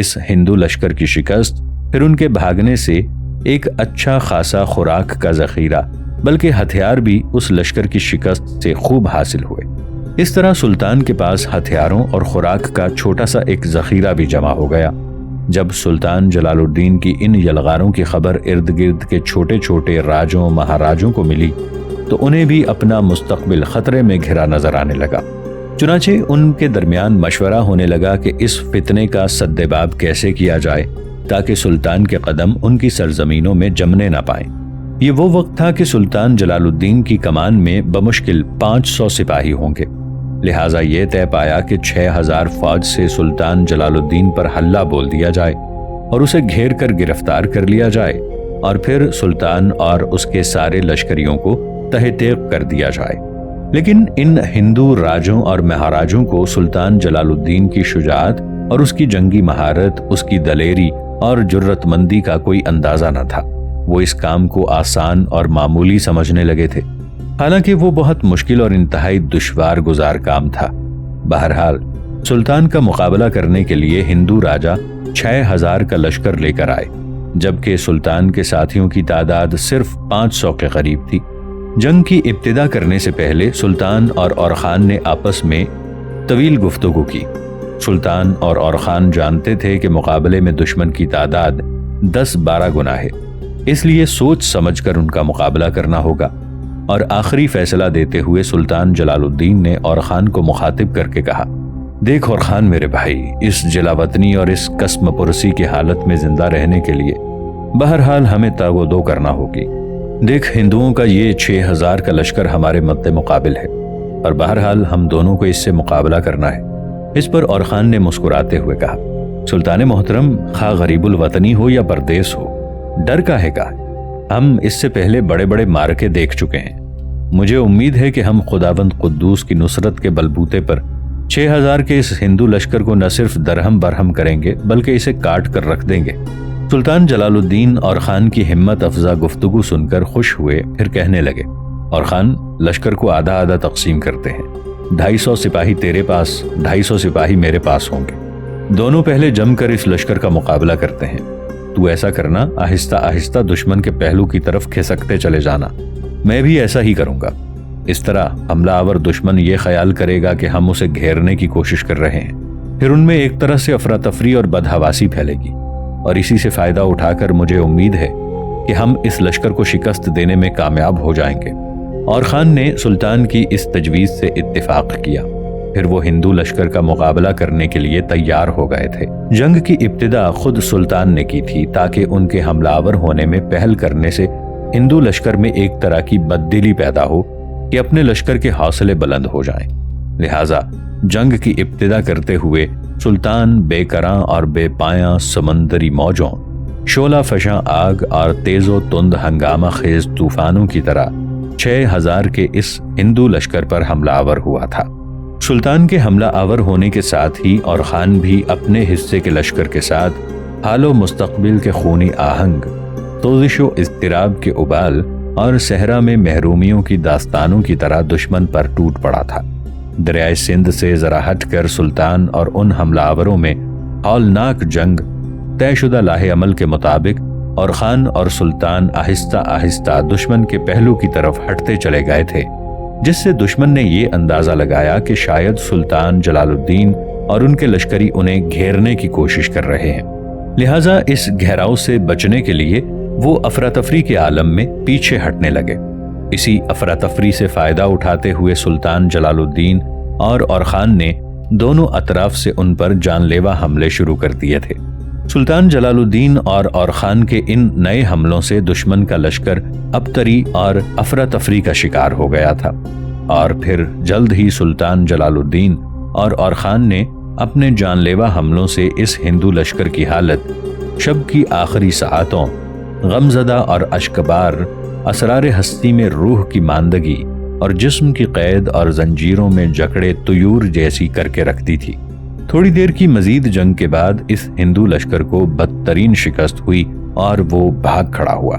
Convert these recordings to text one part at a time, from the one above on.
इस हिंदू लश्कर की शिकस्त, फिर उनके भागने से एक अच्छा खासा खुराक का जखीरा बल्कि हथियार भी उस लश्कर की शिकस्त से खूब हासिल हुए। इस तरह सुल्तान के पास हथियारों और खुराक का छोटा सा एक जखीरा भी जमा हो गया। जब सुल्तान जलालुद्दीन की इन यलगारों की खबर इर्द गिर्द के छोटे छोटे राजों महाराजों को मिली तो उन्हें भी अपना मुस्तकबिल खतरे में घिरा नजर आने लगा। चुनाचे उनके दरमियान मशवरा होने लगा कि इस फितने का सद्देबाब कैसे किया जाए ताकि सुल्तान के कदम उनकी सरजमीनों में जमने ना पाए। ये वो वक्त था कि सुल्तान जलालुद्दीन की कमान में बमुश्किल 500 सिपाही होंगे। लिहाजा ये तय पाया कि 6000 फौज से सुल्तान जलालुद्दीन पर हल्ला बोल दिया जाए और उसे घेर कर गिरफ्तार कर लिया जाए और फिर सुल्तान और उसके सारे लश्करियों को तहतेक कर दिया जाए। लेकिन इन हिंदू राजों और महाराजों को सुल्तान जलालुद्दीन की शुजाअत और उसकी जंगी महारत, उसकी दलेरी और जुर्रतमंदी का कोई अंदाजा न था। वो इस काम को आसान और मामूली समझने लगे थे, हालांकि वो बहुत मुश्किल और इंतहाई दुश्वार गुजार काम था। बहरहाल सुल्तान का मुकाबला करने के लिए हिंदू राजा 6000 का लश्कर लेकर आए, जबकि सुल्तान के साथियों की तादाद सिर्फ 500 के करीब थी। जंग की इब्तिदा करने से पहले सुल्तान और खान ने आपस में तवील गुफ्तगू की। सुल्तान और खान जानते थे कि मुकाबले में दुश्मन की तादाद 10-12 गुना है, इसलिए सोच समझकर उनका मुकाबला करना होगा। और आखिरी फैसला देते हुए सुल्तान जलालुद्दीन ने और खान को मुखातिब करके कहा, देख और खान मेरे भाई, इस जलावतनी और इस कस्म पुरसी की हालत में जिंदा रहने के लिए बहरहाल हमें तागोदो करना होगी। देख, हिंदुओं का ये 6000 का लश्कर हमारे मद्दे मुकाबिल है और बहरहाल हम दोनों को इससे मुकाबला करना है। इस पर और खान ने मुस्कुराते हुए कहा, सुल्तान मोहतरम, खा गरीबुल वतनी हो या परदेस हो, डर काहे का? हम इससे पहले बड़े बड़े मार्के देख चुके हैं। मुझे उम्मीद है कि हम खुदावंद कुद्दूस की नुसरत के बलबूते पर 6000 के इस हिंदू लश्कर को न सिर्फ दरहम बरहम करेंगे बल्कि इसे काट कर रख देंगे। सुल्तान जलालुद्दीन और खान की हिम्मत अफजा गुफ्तगू सुनकर खुश हुए, फिर कहने लगे, और खान, लश्कर को आधा आधा तकसीम करते हैं। 250 सिपाही तेरे पास, 250 सिपाही मेरे पास होंगे। दोनों पहले जमकर इस लश्कर का मुकाबला करते हैं। तू ऐसा करना, आहिस्ता आहिस्ता दुश्मन के पहलू की तरफ खिसकते चले जाना। मैं भी ऐसा ही करूंगा। इस तरह हमलावर दुश्मन ये ख्याल करेगा कि हम उसे घेरने की कोशिश कर रहे हैं। फिर उनमें एक तरह से अफरा तफरी और बदहवासी फैलेगी और इसी से फायदा उठाकर मुझे उम्मीद है कि हम इस लश्कर को शिकस्त देने में कामयाब हो जाएंगे। और खान ने सुल्तान की इस तजवीज से इत्तेफाक किया। फिर वो हिंदू लश्कर का मुकाबला करने के लिए तैयार हो गए थे। जंग की इब्तिदा खुद सुल्तान ने की थी ताकि उनके हमलावर होने में पहल करने से हिंदू लश्कर में एक तरह की बददिली पैदा हो कि अपने लश्कर के हौसले बुलंद हो जाएं। लिहाजा जंग की इब्तिदा करते हुए सुल्तान बेकरां और बेपायां समंदरी मौजों, शोला फशा आग और तेजो तुंद हंगामा खेज तूफानों की तरह 6000 के इस हिंदू लश्कर पर हमलावर हुआ था। सुल्तान के हमला आवर होने के साथ ही और खान भी अपने हिस्से के लश्कर के साथ हालो मुस्तकबिल के खूनी आहंग, तोजिशो इज़्तिराब के उबाल और सहरा में महरूमियों की दास्तानों की तरह दुश्मन पर टूट पड़ा था। दरियाए सिंध से जरा हटकर सुल्तान और उन हमलावरों में हौलनाक जंग तयशुदा लाहे अमल के मुताबिक और खान और सुल्तान आहिस्ता आहिस्ता दुश्मन के पहलू की तरफ हटते चले गए थे, जिससे दुश्मन ने ये अंदाजा लगाया कि शायद सुल्तान जलालुद्दीन और उनके लश्करी उन्हें घेरने की कोशिश कर रहे हैं। लिहाजा इस घेराव से बचने के लिए वो अफरा तफरी के आलम में पीछे हटने लगे। इसी अफरा तफरी से फायदा उठाते हुए सुल्तान जलालुद्दीन और खान ने दोनों अतराफ से उन पर जानलेवा हमले शुरू कर दिए थे। सुल्तान जलालुद्दीन और खान के इन नए हमलों से दुश्मन का लश्कर अबतरी और अफरा तफरी का शिकार हो गया था और फिर जल्द ही सुल्तान जलालुद्दीन और खान ने अपने जानलेवा हमलों से इस हिंदू लश्कर की हालत शब की आखिरी साअतों, गमजदा और अश्कबार, असरार हस्ती में रूह की मांदगी और जिस्म की कैद और जंजीरों में जकड़े तुयूर जैसी करके रखती थी। थोड़ी देर की मजीद जंग के बाद इस हिंदू लश्कर को बदतरीन शिकस्त हुई और वो भाग खड़ा हुआ।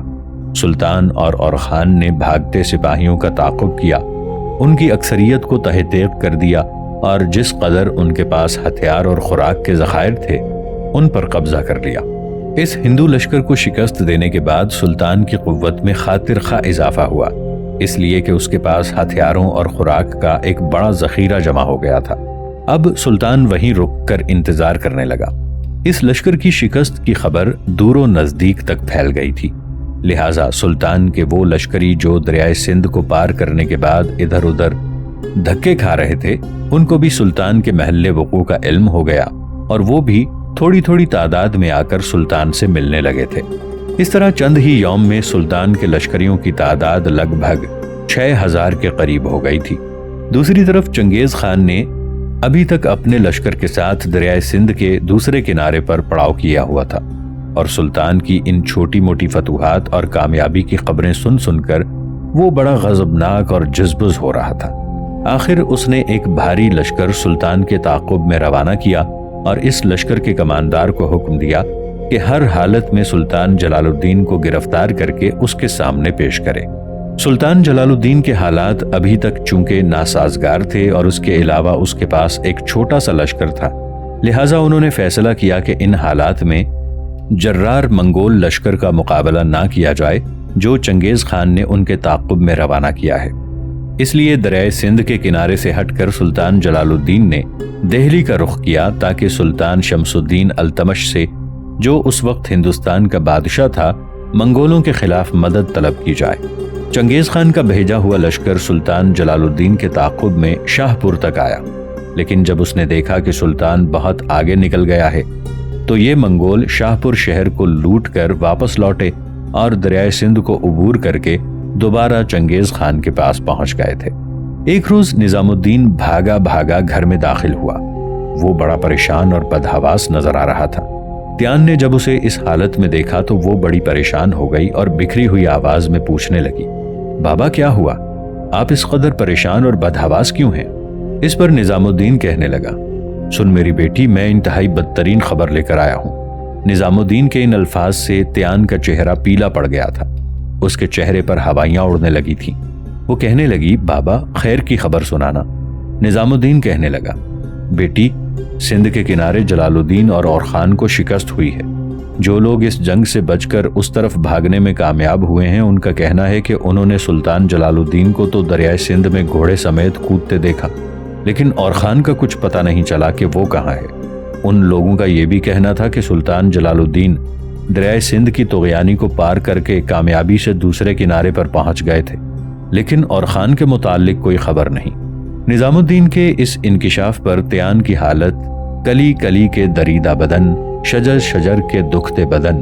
सुल्तान और खान ने भागते सिपाहियों का ताक़ुब किया, उनकी अक्सरियत को तहतेक कर दिया और जिस कदर उनके पास हथियार और खुराक के ज़खायर थे उन पर कब्जा कर लिया। इस हिंदू लश्कर को शिकस्त देने के बाद सुल्तान की कुव्वत में खातिर खा इजाफा हुआ, इसलिए कि उसके पास हथियारों और खुराक का एक बड़ा जखीरा जमा हो गया था। अब सुल्तान वहीं रुक कर इंतजार करने लगा। इस लश्कर की शिकस्त की खबर दूरों नजदीक तक फैल गई थी, लिहाजा सुल्तान के वो लश्करी जो दरियाए सिंध को पार करने के बाद इधर उधर धक्के खा रहे थे, उनको भी सुल्तान के महल्ले वकू का इल्म हो गया और वो भी थोड़ी थोड़ी तादाद में आकर सुल्तान से मिलने लगे थे। इस तरह चंद ही यौम में सुल्तान के लश्करियों की तादाद लगभग 6000 के करीब हो गई थी। दूसरी तरफ चंगेज खान ने अभी तक अपने लश्कर के साथ दरियाए सिंध के दूसरे किनारे पर पड़ाव किया हुआ था और सुल्तान की इन छोटी मोटी फतूहात और कामयाबी की खबरें सुन सुनकर वो बड़ा गजबनाक और जज्बुज हो रहा था। आखिर उसने एक भारी लश्कर सुल्तान के ताक़ुब में रवाना किया और इस लश्कर के कमांडर को हुक्म दिया कि हर हालत में सुल्तान जलालुद्दीन को गिरफ्तार करके उसके सामने पेश करे। सुल्तान जलालुद्दीन के हालात अभी तक चूंकि नासाजगार थे और उसके अलावा उसके पास एक छोटा सा लश्कर था, लिहाजा उन्होंने फैसला किया कि इन हालात में जर्रार मंगोल लश्कर का मुकाबला ना किया जाए जो चंगेज खान ने उनके ताक़ुब में रवाना किया है। इसलिए दरियाए सिंध के किनारे से हटकर सुल्तान जलालुद्दीन ने दिल्ली का रुख किया ताकि सुल्तान शमसुद्दीन अल्तमश से, जो उस वक्त हिंदुस्तान का बादशाह था, मंगोलों के खिलाफ मदद तलब की जाए। चंगेज खान का भेजा हुआ लश्कर सुल्तान जलालुद्दीन के ताक़ुब में शाहपुर तक आया, लेकिन जब उसने देखा कि सुल्तान बहुत आगे निकल गया है तो ये मंगोल शाहपुर शहर को लूट कर वापस लौटे और दरियाए सिंध को उबूर करके दोबारा चंगेज खान के पास पहुंच गए थे। एक रोज निजामुद्दीन भागा भागा घर में दाखिल हुआ। वो बड़ा परेशान और बदहवास नजर आ रहा था। त्यान ने जब उसे इस हालत में देखा तो वो बड़ी परेशान हो गई और बिखरी हुई आवाज में पूछने लगी, बाबा क्या हुआ? आप इस कदर परेशान और बदहवास क्यों हैं? इस पर निजामुद्दीन कहने लगा, सुन मेरी बेटी, मैं इंतहाई बदतरीन खबर लेकर आया हूँ। निजामुद्दीन के इन अल्फाज से त्यान का चेहरा पीला पड़ गया था। उसके चेहरे पर हवाइयां उड़ने लगी थी। वो कहने लगी, बाबा खैर की खबर सुनाना। निजामुद्दीन कहने लगा, बेटी, सिंध के किनारे जलालुद्दीन और खान को शिकस्त हुई है। जो लोग इस जंग से बचकर उस तरफ भागने में कामयाब हुए हैं, उनका कहना है कि उन्होंने सुल्तान जलालुद्दीन को तो दरियाए सिंध में घोड़े समेत कूदते देखा, लेकिन और खान का कुछ पता नहीं चला कि वो कहाँ है। उन लोगों का ये भी कहना था कि सुल्तान जलालुद्दीन दरियाए सिंध की तुग़यानी को पार करके कामयाबी से दूसरे किनारे पर पहुंच गए थे, लेकिन और खान के मुतालिक कोई खबर नहीं। निजामुद्दीन के इस इंकिशाफ पर त्यान की हालत कली कली के दरीदा बदन, शजर शजर के दुखते बदन,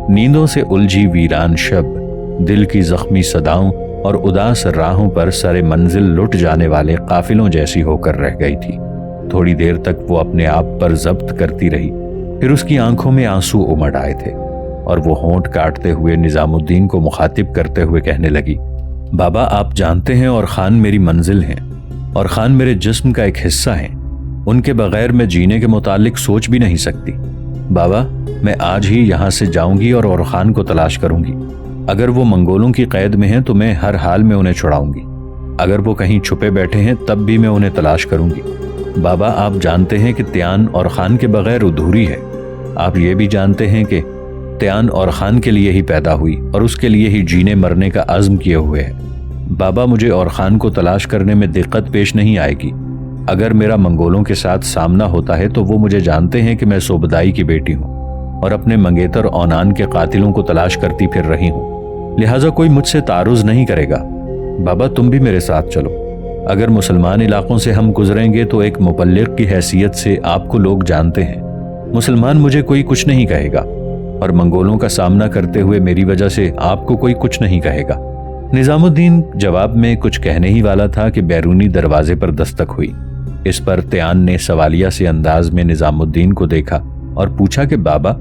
नींदों से उलझी वीरान शब, दिल की जख्मी सदाओं और उदास राहों पर सरे मंजिल लुट जाने वाले काफिलों जैसी होकर रह गई थी। थोड़ी देर तक वो अपने आप पर जब्त करती रही, फिर उसकी आंखों में आंसू उमड़ आए थे और वो होंठ काटते हुए निजामुद्दीन को मुखातिब करते हुए कहने लगी, बाबा आप जानते हैं और खान मेरी मंजिल हैं और खान मेरे जिस्म का एक हिस्सा हैं। उनके बगैर मैं जीने के मुतालिक सोच भी नहीं सकती। बाबा मैं आज ही यहाँ से जाऊंगी और खान को तलाश करूंगी। अगर वो मंगोलों की कैद में हैं तो मैं हर हाल में उन्हें छुड़ाऊंगी। अगर वो कहीं छुपे बैठे हैं तब भी मैं उन्हें तलाश करूंगी। बाबा आप जानते हैं कि त्यान और खान के बगैर अधूरी है। आप ये भी जानते हैं कि त्यान और खान के लिए ही पैदा हुई और उसके लिए ही जीने मरने का अज़्म किए हुए है। बाबा मुझे और खान को तलाश करने में दिक्कत पेश नहीं आएगी। अगर मेरा मंगोलों के साथ सामना होता है तो वो मुझे जानते हैं कि मैं सोबदाई की बेटी हूँ और अपने मंगेतर ओनान के कातिलों को तलाश करती फिर रही हूँ, लिहाजा कोई मुझसे तारुज नहीं करेगा। बाबा तुम भी मेरे साथ चलो। अगर मुसलमान इलाकों से हम गुजरेंगे तो एक मुबल्लिग की हैसियत से आपको लोग जानते हैं। मुसलमान मुझे कोई कुछ नहीं कहेगा और मंगोलों का सामना करते हुए मेरी वजह से आपको कोई कुछ नहीं कहेगा। निजामुद्दीन जवाब में कुछ कहने ही वाला था कि बैरूनी दरवाजे पर दस्तक हुई। इस पर त्यान ने सवालिया से अंदाज में निजामुद्दीन को देखा और पूछा कि बाबा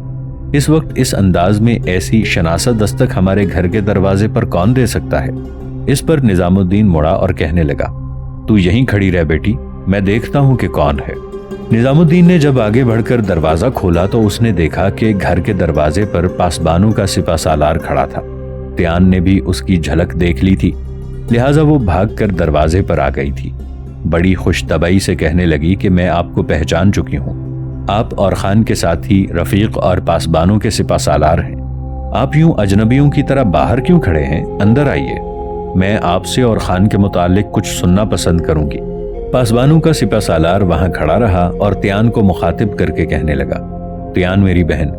इस वक्त इस अंदाज में ऐसी शनासा दस्तक हमारे घर के दरवाजे पर कौन दे सकता है? इस पर निजामुद्दीन मुड़ा और कहने लगा, तू यहीं खड़ी रह बेटी, मैं देखता हूं कि कौन है। निजामुद्दीन ने जब आगे बढ़कर दरवाजा खोला तो उसने देखा कि घर के दरवाजे पर पासबानों का सिपा सालार खड़ा था। त्यान ने भी उसकी झलक देख ली थी, लिहाजा वो भागकर दरवाजे पर आ गई थी। बड़ी खुशतबाई से कहने लगी कि मैं आपको पहचान चुकी हूँ آپ اور خان کے ساتھی رفیق اور پاسبانوں کے سپہ سالار ہیں، آپ یوں اجنبیوں کی طرح باہر کیوں کھڑے ہیں؟ اندر آئیے، میں آپ سے اور خان کے متعلق کچھ سننا پسند کروں گی۔ پاسبانوں کا سپہ سالار وہاں کھڑا رہا اور تیان کو مخاطب کر کے کہنے لگا، تیان میری بہن،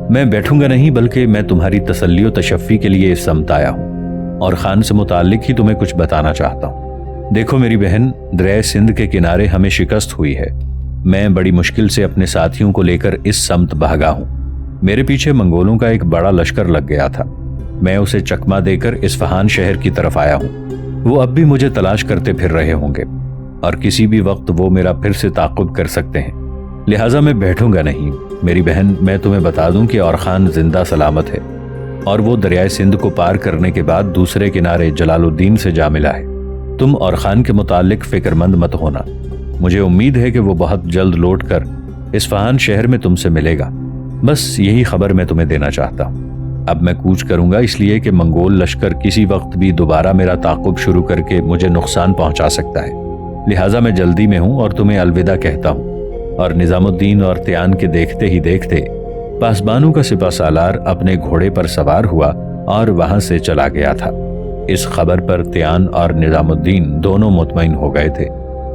میں بیٹھوں گا نہیں بلکہ میں تمہاری تسلی و تشفی کے لیے اس سمت آیا ہوں اور خان سے متعلق ہی تمہیں کچھ بتانا چاہتا ہوں۔ دیکھو میری بہن، دریائے سندھ کے کنارے ہمیں شکست ہوئی ہے، میں بڑی مشکل سے اپنے ساتھیوں کو لے کر اس سمت بھاگا ہوں۔ میرے پیچھے منگولوں کا ایک بڑا لشکر لگ گیا تھا، میں اسے چکمہ دے کر اصفہان شہر کی طرف آیا ہوں۔ وہ اب بھی مجھے تلاش کرتے پھر رہے ہوں گے اور کسی بھی وقت وہ میرا پھر سے تعاقب کر سکتے ہیں، لہٰذا میں بیٹھوں گا نہیں۔ میری بہن، میں تمہیں بتا دوں کہ اور خان زندہ سلامت ہے اور وہ دریائے سندھ کو پار کرنے کے بعد دوسرے کنارے جلال الدین سے جا ملا ہے۔ تم اور خان کے متعلق فکر مند مت ہونا، مجھے امید ہے کہ وہ بہت جلد لوٹ کر اصفہان شہر میں تم سے ملے گا۔ بس یہی خبر میں تمہیں دینا چاہتا ہوں۔ اب میں کوچ کروں گا، اس لیے کہ منگول لشکر کسی وقت بھی دوبارہ میرا تعاقب شروع کر کے مجھے نقصان پہنچا سکتا ہے، لہٰذا میں جلدی میں ہوں اور تمہیں الوداع کہتا ہوں۔ اور نظام الدین اور تیان کے دیکھتے ہی دیکھتے پاسبانوں کا سپہ سالار اپنے گھوڑے پر سوار ہوا اور وہاں سے چلا گیا تھا۔ اس خبر پر تیان اور نظام الدین دونوں مطمئن ہو گئے تھے۔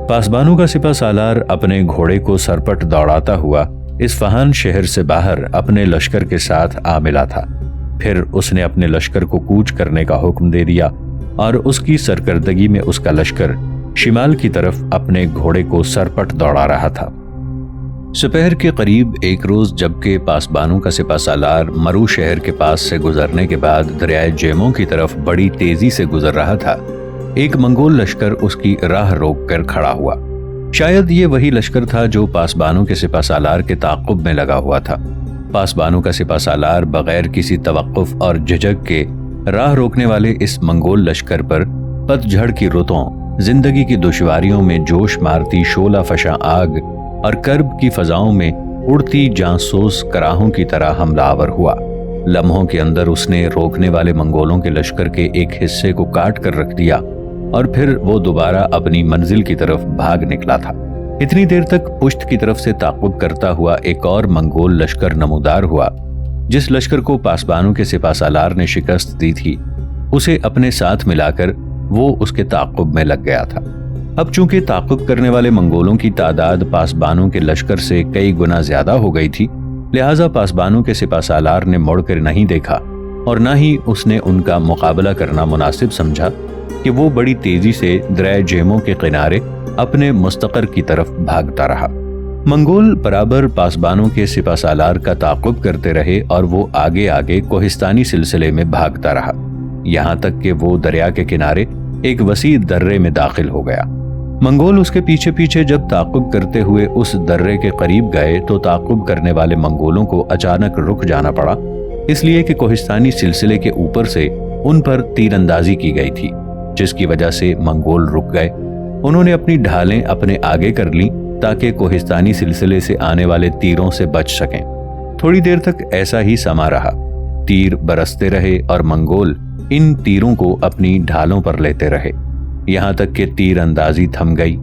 پاسبانوں کا سپہ سالار اپنے گھوڑے کو سرپٹ دوڑاتا ہوا اصفہان شہر سے باہر اپنے لشکر کے ساتھ آ ملا تھا۔ پھر اس نے اپنے لشکر کو کوچ کرنے کا حکم دے دیا اور اس کی سرکردگی میں اس کا لشکر شمال کی طرف اپنے گھوڑے کو سرپٹ دوڑا رہا تھا۔ سپہر کے قریب ایک روز جبکہ پاسبانوں کا سپہ سالار مرو شہر کے پاس سے گزرنے کے بعد دریائے جیموں کی طرف بڑی تیزی سے گزر رہا تھا، ایک منگول لشکر اس کی راہ روک کر کھڑا ہوا۔ شاید یہ وہی لشکر تھا جو پاسبانوں کے سپہ سالار کے تعاقب میں لگا ہوا تھا۔ پاسبانوں کا سپہ سالار بغیر کسی توقف اور جھجک کے راہ روکنے والے اس منگول لشکر پر پت جھڑ کی رتوں، زندگی کی دشواریوں میں جوش مارتی شعلہ فشاں آگ اور کرب کی فضاؤں میں اڑتی جانسوس کراہوں کی طرح حملہ آور ہوا۔ لمحوں کے اندر اس نے روکنے والے منگولوں کے لشکر کے ایک حصے کو کاٹ کر رکھ دیا اور پھر وہ دوبارہ اپنی منزل کی طرف بھاگ نکلا تھا۔ اتنی دیر تک پشت کی طرف سے تعاقب کرتا ہوا ایک اور منگول لشکر نمودار ہوا۔ جس لشکر کو پاسبانوں کے سپہ سالار نے شکست دی تھی، اسے اپنے ساتھ ملا کر وہ اس کے تعاقب میں لگ گیا تھا۔ اب چونکہ تعاقب کرنے والے منگولوں کی تعداد پاسبانوں کے لشکر سے کئی گنا زیادہ ہو گئی تھی، لہٰذا پاسبانوں کے سپہ سالار نے مڑ کر نہیں دیکھا اور نہ ہی اس نے ان کا مقابلہ کرنا مناسب سمجھا کہ وہ بڑی تیزی سے دریائے جیموں کے کنارے اپنے مستقر کی طرف بھاگتا رہا۔ منگول برابر پاسبانوں کے سپہ سالار کا تعاقب کرتے رہے اور وہ آگے آگے کوہستانی سلسلے میں بھاگتا رہا، یہاں تک کہ وہ دریا کے کنارے ایک وسیع درے میں داخل ہو گیا۔ منگول اس کے پیچھے پیچھے جب تعاقب کرتے ہوئے اس درے کے قریب گئے تو تعاقب کرنے والے منگولوں کو اچانک رک جانا پڑا، اس لیے کہ کوہستانی سلسلے کے اوپر سے ان پر تیر اندازی کی گئی تھی، جس کی وجہ سے منگول رک گئے۔ انہوں نے اپنی ڈھالیں اپنے آگے کر لیں تاکہ کوہستانی سلسلے سے آنے والے تیروں سے بچ سکیں۔ تھوڑی دیر تک ایسا ہی سما رہا، تیر برستے رہے اور منگول ان تیروں کو اپنی ڈھالوں پر لیتے رہے، یہاں تک کہ تیر اندازی تھم گئی۔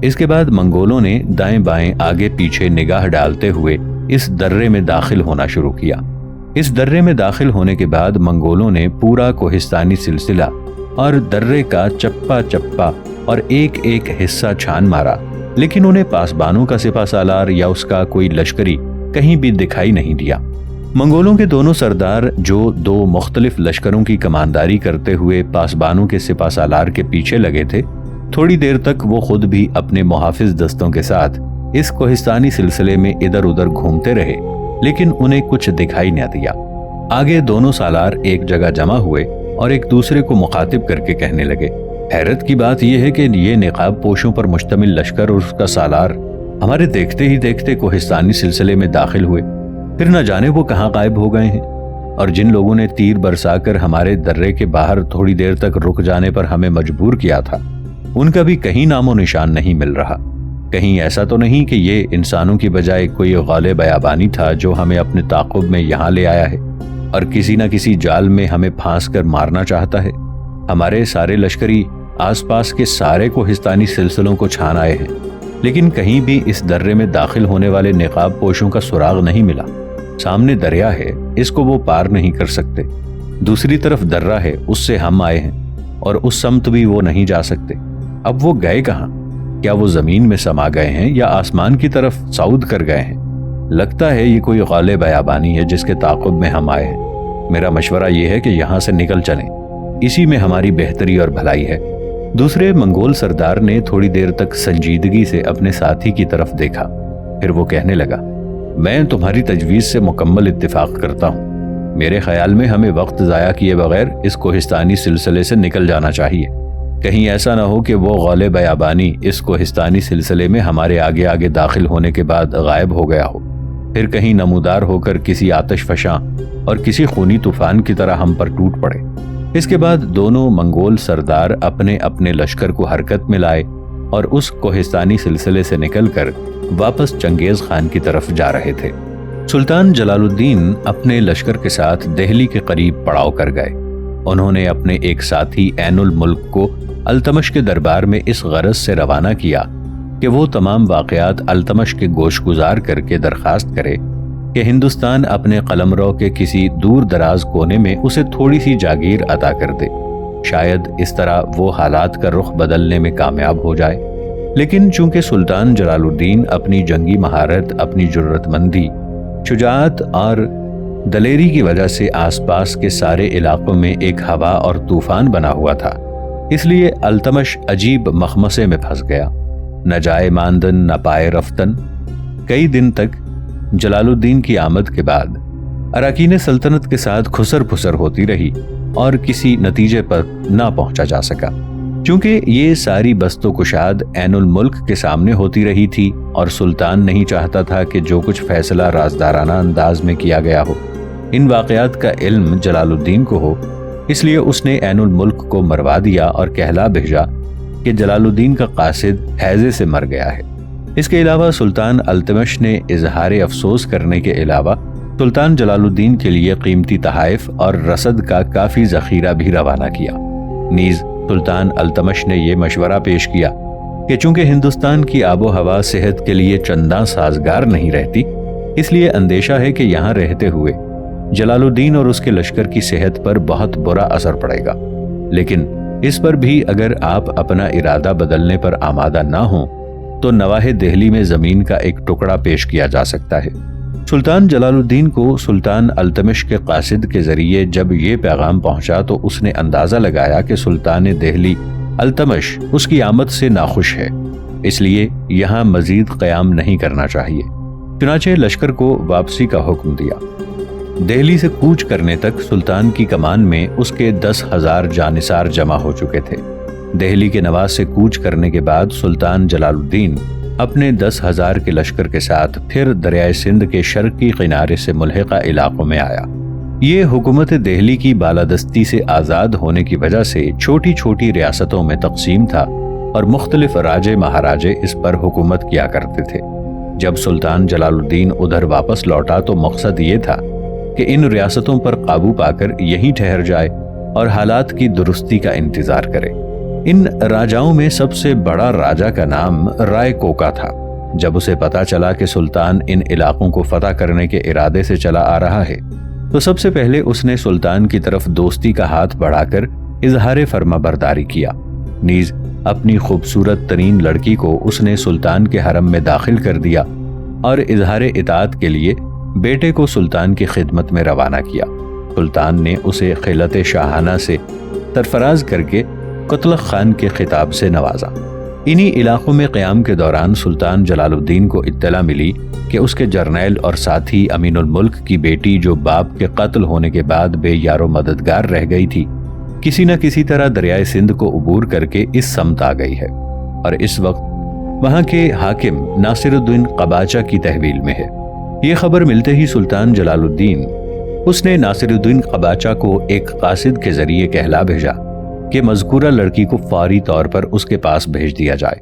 اس کے بعد منگولوں نے دائیں بائیں آگے پیچھے نگاہ ڈالتے ہوئے اس درے میں داخل ہونا شروع کیا۔ اس درے میں داخل ہونے کے بعد منگولوں نے پورا کوہستانی سلسلہ اور درے کا چپا چپا اور ایک ایک حصہ چھان مارا، لیکن انہیں پاسبانوں کا سپہ سالار یا اس کا کوئی لشکری کہیں بھی دکھائی نہیں دیا۔ منگولوں کے دونوں سردار جو دو مختلف لشکروں کی کمانداری کرتے ہوئے پاسبانوں کے سپہ سالار کے پیچھے لگے تھے، تھوڑی دیر تک وہ خود بھی اپنے محافظ دستوں کے ساتھ اس کوہستانی سلسلے میں ادھر ادھر گھومتے رہے، لیکن انہیں کچھ دکھائی نہ دیا۔ آگے دونوں سالار ایک جگہ جمع ہوئے اور ایک دوسرے کو مخاطب کر کے کہنے لگے، حیرت کی بات یہ ہے کہ یہ نقاب پوشوں پر مشتمل لشکر اور اس کا سالار ہمارے دیکھتے ہی دیکھتے کوہستانی سلسلے میں داخل ہوئے، پھر نہ جانے وہ کہاں غائب ہو گئے ہیں، اور جن لوگوں نے تیر برسا کر ہمارے درے کے باہر تھوڑی دیر تک رک جانے پر ہمیں مجبور کیا تھا، ان کا بھی کہیں نام و نشان نہیں مل رہا۔ کہیں ایسا تو نہیں کہ یہ انسانوں کی بجائے کوئی غالب بیابانی تھا جو ہمیں اپنے تعاقب میں یہاں لے آیا ہے اور کسی نہ کسی جال میں ہمیں پھانس کر مارنا چاہتا ہے؟ ہمارے سارے لشکری آس پاس کے سارے کوہستانی سلسلوں کو چھان آئے ہیں، لیکن کہیں بھی اس درے میں داخل ہونے والے نقاب پوشوں کا سراغ نہیں ملا۔ سامنے دریا ہے، اس کو وہ پار نہیں کر سکتے، دوسری طرف درہ ہے، اس سے ہم آئے ہیں اور اس سمت بھی وہ نہیں جا سکتے۔ اب وہ گئے کہاں؟ کیا وہ زمین میں سما گئے ہیں یا آسمان کی طرف صعود کر گئے ہیں؟ لگتا ہے یہ کوئی غالب بیابانی ہے جس کے تعاقب میں ہم آئے ہیں۔ میرا مشورہ یہ ہے کہ یہاں سے نکل چلیں، اسی میں ہماری بہتری اور بھلائی ہے۔ دوسرے منگول سردار نے تھوڑی دیر تک سنجیدگی سے اپنے ساتھی کی طرف دیکھا، پھر وہ کہنے لگا، میں تمہاری تجویز سے مکمل اتفاق کرتا ہوں۔ میرے خیال میں ہمیں وقت ضائع کیے بغیر اس کوہستانی سلسلے سے نکل جانا چاہیے۔ کہیں ایسا نہ ہو کہ وہ غول بیابانی اس کوہستانی سلسلے میں ہمارے آگے آگے داخل ہونے کے بعد غائب ہو گیا ہو، پھر کہیں نمودار ہو کر کسی آتش فشاں اور کسی خونی طوفان کی طرح ہم پر ٹوٹ پڑے۔ اس کے بعد دونوں منگول سردار اپنے اپنے لشکر کو حرکت میں لائے اور اس کوہستانی سلسلے سے نکل کر واپس چنگیز خان کی طرف جا رہے تھے۔ سلطان جلال الدین اپنے لشکر کے ساتھ دہلی کے قریب پڑاؤ کر گئے۔ انہوں نے اپنے ایک ساتھی عین الملک کو التمش کے دربار میں اس غرض سے روانہ کیا کہ وہ تمام واقعات التمش کے گوش گزار کر کے درخواست کرے کہ ہندوستان اپنے قلمرو کے کسی دور دراز کونے میں اسے تھوڑی سی جاگیر عطا کر دے، شاید اس طرح وہ حالات کا رخ بدلنے میں کامیاب ہو جائے۔ لیکن چونکہ سلطان جلال الدین اپنی جنگی مہارت، اپنی جرت مندی، شجاعت اور دلیری کی وجہ سے آس پاس کے سارے علاقوں میں ایک ہوا اور طوفان بنا ہوا تھا، اس لیے التمش عجیب مخمصے میں پھنس گیا، نہ جائے ماندن نہ پائے رفتن۔ کئی دن تک جلال الدین کی آمد کے بعد اراکین سلطنت کے ساتھ خسر پھسر ہوتی رہی اور کسی نتیجے پر نہ پہنچا جا سکا۔ چونکہ یہ ساری بست و کشاد عین الملک کے سامنے ہوتی رہی تھی اور سلطان نہیں چاہتا تھا کہ جو کچھ فیصلہ رازدارانہ انداز میں کیا گیا ہو ان واقعات کا علم جلال الدین کو ہو، اس لیے اس نے عین الملک کو مروا دیا اور کہلا بھیجا کہ جلال الدین کا قاصد ہیضے سے مر گیا ہے۔ اس کے علاوہ سلطان التمش نے اظہار افسوس کرنے کے علاوہ سلطان جلال الدین کے لیے قیمتی تحائف اور رسد کا کافی ذخیرہ بھی روانہ کیا۔ نیز سلطان التمش نے یہ مشورہ پیش کیا کہ چونکہ ہندوستان کی آب و ہوا صحت کے لیے چنداں سازگار نہیں رہتی، اس لیے اندیشہ ہے کہ یہاں رہتے ہوئے جلال الدین اور اس کے لشکر کی صحت پر بہت برا اثر پڑے گا، لیکن اس پر بھی اگر آپ اپنا ارادہ بدلنے پر آمادہ نہ ہوں تو نواح دہلی میں زمین کا ایک ٹکڑا پیش کیا جا سکتا ہے۔ سلطان جلال الدین کو سلطان التمش کے قاصد کے ذریعے جب یہ پیغام پہنچا تو اس نے اندازہ لگایا کہ سلطان دہلی التمش اس کی آمد سے ناخوش ہے، اس لیے یہاں مزید قیام نہیں کرنا چاہیے۔ چنانچہ لشکر کو واپسی کا حکم دیا۔ دہلی سے کوچ کرنے تک سلطان کی کمان میں اس کے 10,000 جانثار جمع ہو چکے تھے۔ دہلی کے نواح سے کوچ کرنے کے بعد سلطان جلال الدین اپنے 10,000 کے لشکر کے ساتھ پھر دریائے سندھ کے شرقی کنارے سے ملحقہ علاقوں میں آیا۔ یہ حکومت دہلی کی بالادستی سے آزاد ہونے کی وجہ سے چھوٹی چھوٹی ریاستوں میں تقسیم تھا اور مختلف راجے مہاراجے اس پر حکومت کیا کرتے تھے۔ جب سلطان جلال الدین ادھر واپس لوٹا تو مقصد یہ تھا کہ ان ریاستوں پر قابو پا کر یہیں ٹھہر جائے اور حالات کی درستی کا انتظار کرے۔ ان راجاؤں میں سب سے بڑا راجا کا نام رائے کوکا تھا۔ جب اسے پتا چلا کہ سلطان ان علاقوں کو فتح کرنے کے ارادے سے چلا آ رہا ہے تو سب سے پہلے اس نے سلطان کی طرف دوستی کا ہاتھ بڑھا کر اظہار فرما برداری کیا۔ نیز اپنی خوبصورت ترین لڑکی کو اس نے سلطان کے حرم میں داخل کر دیا اور اظہار اطاعت کے لیے بیٹے کو سلطان کی خدمت میں روانہ کیا۔ سلطان نے اسے خلعت شاہانہ سے سرفراز کر کے قتلغ خان کے خطاب سے نوازا۔ انہی علاقوں میں قیام کے دوران سلطان جلال الدین کو اطلاع ملی کہ اس کے جرنیل اور ساتھی امین الملک کی بیٹی جو باپ کے قتل ہونے کے بعد بے یار و مددگار رہ گئی تھی، کسی نہ کسی طرح دریائے سندھ کو عبور کر کے اس سمت آ گئی ہے اور اس وقت وہاں کے حاکم ناصر الدین قباچہ کی تحویل میں ہے۔ یہ خبر ملتے ہی سلطان جلال الدین اس نے ناصر الدین قباچہ کو ایک قاصد کے ذریعے کہلا بھیجا کہ مذکورہ لڑکی کو فوری طور پر اس کے پاس بھیج دیا جائے۔